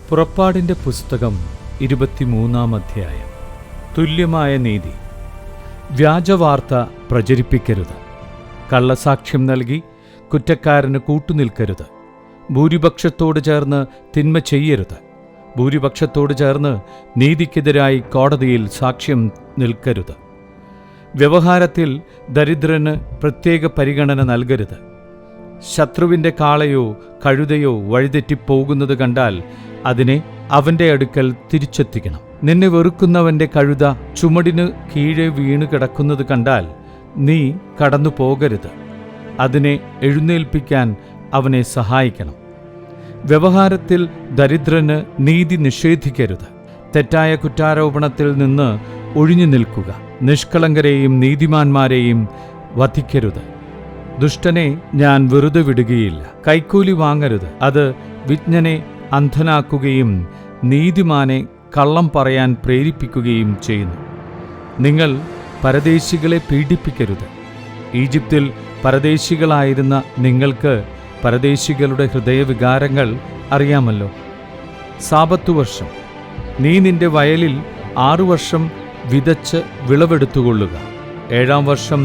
പുറപ്പാടിൻ്റെ പുസ്തകം 23-ാം അധ്യായം. തുല്യമായ നീതി. വ്യാജവാർത്ത പ്രചരിപ്പിക്കരുത്. കള്ളസാക്ഷ്യം നൽകി കുറ്റക്കാരന് കൂട്ടുനിൽക്കരുത്. ഭൂരിപക്ഷത്തോട് ചേർന്ന് തിന്മ ചെയ്യരുത്. ഭൂരിപക്ഷത്തോട് ചേർന്ന് നീതിക്കെതിരായി കോടതിയിൽ സാക്ഷ്യം നിൽക്കരുത്. വ്യവഹാരത്തിൽ ദരിദ്രന് പ്രത്യേക പരിഗണന നൽകരുത്. ശത്രുവിൻ്റെ കാളയോ കഴുതയോ വഴിതെറ്റിപ്പോകുന്നത് കണ്ടാൽ അതിനെ അവൻ്റെ അടുക്കൽ തിരിച്ചെത്തിക്കണം. നിന്നെ വെറുക്കുന്നവൻ്റെ കഴുത ചുമടിന് കീഴെ വീണു കിടക്കുന്നത് കണ്ടാൽ നീ കടന്നു പോകരുത്. അതിനെ എഴുന്നേൽപ്പിക്കാൻ അവനെ സഹായിക്കണം. വ്യവഹാരത്തിൽ ദരിദ്രന് നീതി നിഷേധിക്കരുത്. തെറ്റായ കുറ്റാരോപണത്തിൽ നിന്ന് ഒഴിഞ്ഞു നിൽക്കുക. നിഷ്കളങ്കരെയും നീതിമാന്മാരെയും വധിക്കരുത്. ദുഷ്ടനെ ഞാൻ വെറുതെ വിടുകയില്ല. കൈക്കൂലി വാങ്ങരുത്. അത് വിജ്ഞനെ അന്ധനാക്കുകയും നീതിമാനെ കള്ളം പറയാൻ പ്രേരിപ്പിക്കുകയും ചെയ്യുന്നു. നിങ്ങൾ പരദേശികളെ പീഡിപ്പിക്കരുത്. ഈജിപ്തിൽ പരദേശികളായിരുന്ന നിങ്ങൾക്ക് പരദേശികളുടെ ഹൃദയവികാരങ്ങൾ അറിയാമല്ലോ. സാബത്ത് വർഷം നീ നിന്റെ വയലിൽ 6 വർഷം വിതച്ച് വിളവെടുത്തുകൊള്ളുക. 7-ാം വർഷം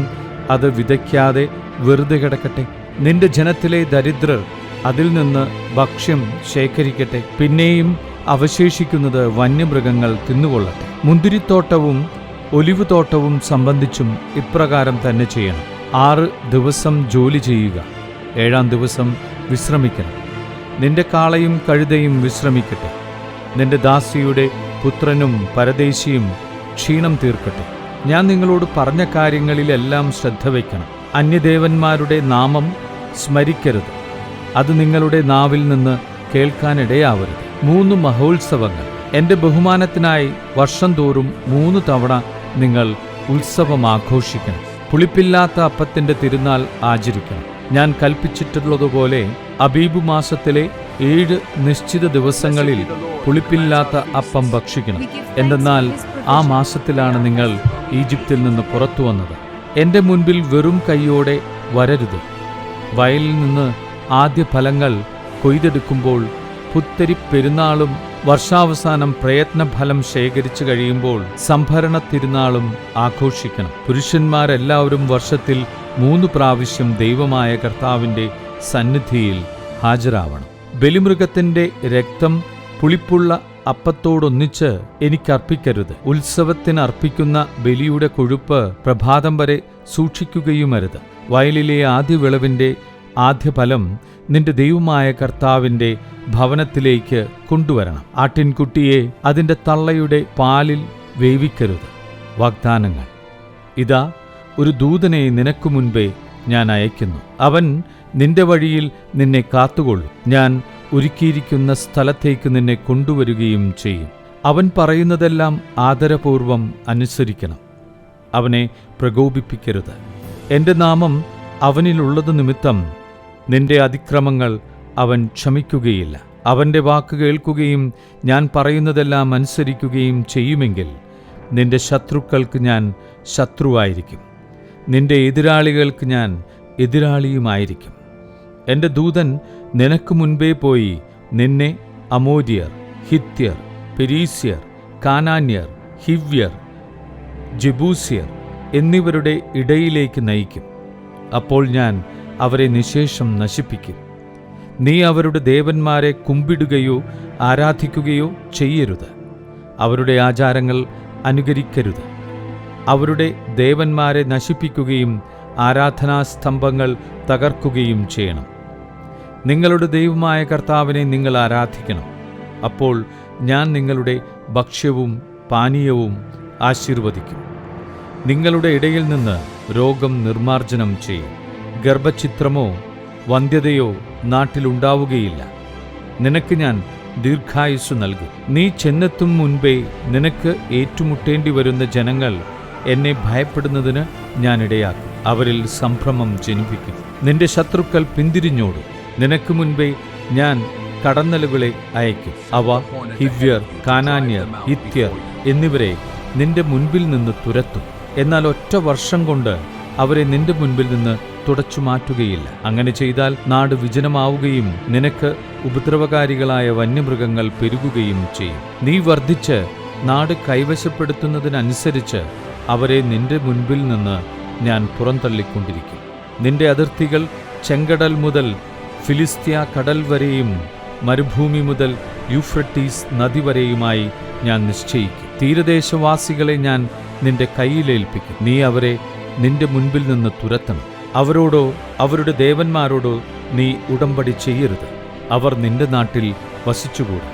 അത് വിതയ്ക്കാതെ വെറുതെ കിടക്കട്ടെ. നിന്റെ ജനത്തിലെ ദരിദ്രർ അതിൽ നിന്ന് ഭക്ഷ്യം ശേഖരിക്കട്ടെ. പിന്നെയും അവശേഷിക്കുന്നത് വന്യമൃഗങ്ങൾ തിന്നുകൊള്ളട്ടെ. മുന്തിരിത്തോട്ടവും ഒലിവുതോട്ടവും സംബന്ധിച്ചും ഇപ്രകാരം തന്നെ ചെയ്യണം. 6 ദിവസം ജോലി ചെയ്യുക. 7-ാം ദിവസം വിശ്രമിക്കണം. നിന്റെ കാളയും കഴുതയും വിശ്രമിക്കട്ടെ. നിന്റെ ദാസിയുടെ പുത്രനും പരദേശിയും ക്ഷീണം തീർക്കട്ടെ. ഞാൻ നിങ്ങളോട് പറഞ്ഞ കാര്യങ്ങളിലെല്ലാം ശ്രദ്ധ വയ്ക്കണം. അന്യദേവന്മാരുടെ നാമം സ്മരിക്കരുത്. അത് നിങ്ങളുടെ നാവിൽ നിന്ന് കേൾക്കാനിടയാവരുത്. 3 മഹോത്സവങ്ങൾ എൻ്റെ ബഹുമാനത്തിനായി വർഷം തോറും 3 തവണ നിങ്ങൾ ഉത്സവം ആഘോഷിക്കണം. പുളിപ്പില്ലാത്ത അപ്പത്തിൻ്റെ തിരുനാൾ ആചരിക്കണം. ഞാൻ കൽപ്പിച്ചിട്ടുള്ളതുപോലെ അബീബ് മാസത്തിലെ 7 നിശ്ചിത ദിവസങ്ങളിൽ പുളിപ്പില്ലാത്ത അപ്പം ഭക്ഷിക്കണം. എന്തെന്നാൽ ആ മാസത്തിലാണ് നിങ്ങൾ ഈജിപ്തിൽ നിന്ന് പുറത്തു വന്നത്. എൻ്റെ മുൻപിൽ വെറും കൈയോടെ വരരുത്. വയലിൽ നിന്ന് ആദ്യ ഫലങ്ങൾ കൊയ്തെടുക്കുമ്പോൾ, പുത്തരി പെരുന്നാളും വർഷാവസാനം പ്രയത്നഫലം ശേഖരിച്ചു കഴിയുമ്പോൾ സംഭരണ തിരുനാളും ആഘോഷിക്കണം. പുരുഷന്മാരെല്ലാവരും വർഷത്തിൽ 3 പ്രാവശ്യം ദൈവമായ കർത്താവിൻ്റെ സന്നിധിയിൽ ഹാജരാവണം. ബലിമൃഗത്തിൻ്റെ രക്തം പുളിപ്പുള്ള അപ്പത്തോടൊന്നിച്ച് എനിക്കർപ്പിക്കരുത്. ഉത്സവത്തിനർപ്പിക്കുന്ന ബലിയുടെ കൊഴുപ്പ് പ്രഭാതം വരെ സൂക്ഷിക്കുകയുമരുത്. വയലിലെ ആദ്യ വിളവിൻ്റെ ആദ്യ ഫലം നിന്റെ ദൈവമായ കർത്താവിൻ്റെ ഭവനത്തിലേക്ക് കൊണ്ടുവരണം. ആട്ടിൻകുട്ടിയെ അതിൻ്റെ തള്ളയുടെ പാലിൽ വേവിക്കരുത്. വാഗ്ദാനങ്ങൾ. ഇതാ, ഒരു ദൂതനെ നിനക്കു മുൻപേ ഞാൻ അയക്കുന്നു. അവൻ നിന്റെ വഴിയിൽ നിന്നെ കാത്തുകൊള്ളും. ഞാൻ ഒരുക്കിയിരിക്കുന്ന സ്ഥലത്തേക്ക് നിന്നെ കൊണ്ടുവരികയും ചെയ്യും. അവൻ പറയുന്നതെല്ലാം ആദരപൂർവം അനുസരിക്കണം. അവനെ പ്രകോപിപ്പിക്കരുത്. എൻ്റെ നാമം അവനിലുള്ളത് നിമിത്തം നിന്റെ അതിക്രമങ്ങൾ അവൻ ക്ഷമിക്കുകയില്ല. അവൻ്റെ വാക്ക് കേൾക്കുകയും ഞാൻ പറയുന്നതെല്ലാം അനുസരിക്കുകയും ചെയ്യുമെങ്കിൽ നിന്റെ ശത്രുക്കൾക്ക് ഞാൻ ശത്രുവായിരിക്കും. നിന്റെ എതിരാളികൾക്ക് ഞാൻ എതിരാളിയുമായിരിക്കും. എൻ്റെ ദൂതൻ നിനക്ക് മുൻപേ പോയി നിന്നെ അമോര്യർ, ഹിത്യർ, പെരീസ്യർ, കാനാന്യർ, ഹിവ്യർ, ജെബൂസ്യർ എന്നിവരുടെ ഇടയിലേക്ക് നയിക്കും. അപ്പോൾ ഞാൻ അവരെ നിശേഷം നശിപ്പിക്കും. നീ അവരുടെ ദേവന്മാരെ കുമ്പിടുകയോ ആരാധിക്കുകയോ ചെയ്യരുത്. അവരുടെ ആചാരങ്ങൾ അനുകരിക്കരുത്. അവരുടെ ദേവന്മാരെ നശിപ്പിക്കുകയും ആരാധനാസ്തംഭങ്ങൾ തകർക്കുകയും ചെയ്യണം. നിങ്ങളുടെ ദൈവമായ കർത്താവിനെ നിങ്ങൾ ആരാധിക്കണം. അപ്പോൾ ഞാൻ നിങ്ങളുടെ ഭക്ഷ്യവും പാനീയവും ആശീർവദിക്കും. നിങ്ങളുടെ ഇടയിൽ നിന്ന് രോഗം നിർമ്മാർജ്ജനം ചെയ്യും. ഗർഭഛിദ്രമോ വന്ധ്യതയോ നാട്ടിലുണ്ടാവുകയില്ല. നിനക്ക് ഞാൻ ദീർഘായുസ്സു നൽകും. നീ ചെന്നെത്തും മുൻപേ നിനക്ക് ഏറ്റുമുട്ടേണ്ടി വരുന്ന ജനങ്ങൾ എന്നെ ഭയപ്പെടുന്നതിന് ഞാൻ ഇടയാക്കും. അവരിൽ സംഭ്രമം ജനിപ്പിക്കും. നിന്റെ ശത്രുക്കൾ പിന്തിരിഞ്ഞോടും. നിനക്ക് മുൻപേ ഞാൻ കടന്നലുകളെ അയക്കും. അവ ഹിവ്യർ, കാനാന്യർ, ഹിത്യർ എന്നിവരെ നിന്റെ മുൻപിൽ നിന്ന് തുരത്തും. എന്നാൽ ഒറ്റ വർഷം കൊണ്ട് അവരെ നിന്റെ മുൻപിൽ നിന്ന് തുടച്ചു മാറ്റുകയില്ല. അങ്ങനെ ചെയ്താൽ നാട് വിജനമാവുകയും നിനക്ക് ഉപദ്രവകാരികളായ വന്യമൃഗങ്ങൾ പെരുകുകയും ചെയ്യും. നീ വർദ്ധിച്ച് നാട് കൈവശപ്പെടുത്തുന്നതിനനുസരിച്ച് അവരെ നിന്റെ മുൻപിൽ നിന്ന് ഞാൻ പുറന്തള്ളിക്കൊണ്ടിരിക്കും. നിന്റെ അതിർത്തികൾ ചെങ്കടൽ മുതൽ ഫിലിസ്ത്യ കടൽ വരെയും മരുഭൂമി മുതൽ യൂഫ്രട്ടീസ് നദി വരെയുമായി ഞാൻ നിശ്ചയിക്കും. തീരദേശവാസികളെ ഞാൻ നിന്റെ കയ്യിലേൽപ്പിക്കും. നീ അവരെ നിന്റെ മുൻപിൽ നിന്ന് തുരത്തണം. അവരോടോ അവരുടെ ദേവന്മാരോടോ നീ ഉടമ്പടി ചെയ്യരുത്. അവർ നിന്റെ നാട്ടിൽ വസിച്ചുകൂടാ.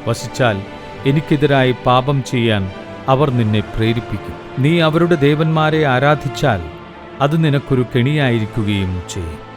വസിച്ചാൽ എനിക്കെതിരായി പാപം ചെയ്യാൻ അവർ നിന്നെ പ്രേരിപ്പിക്കും. നീ അവരുടെ ദേവന്മാരെ ആരാധിച്ചാൽ അത് നിനക്കൊരു കെണിയായിരിക്കുകയും ചെയ്യും.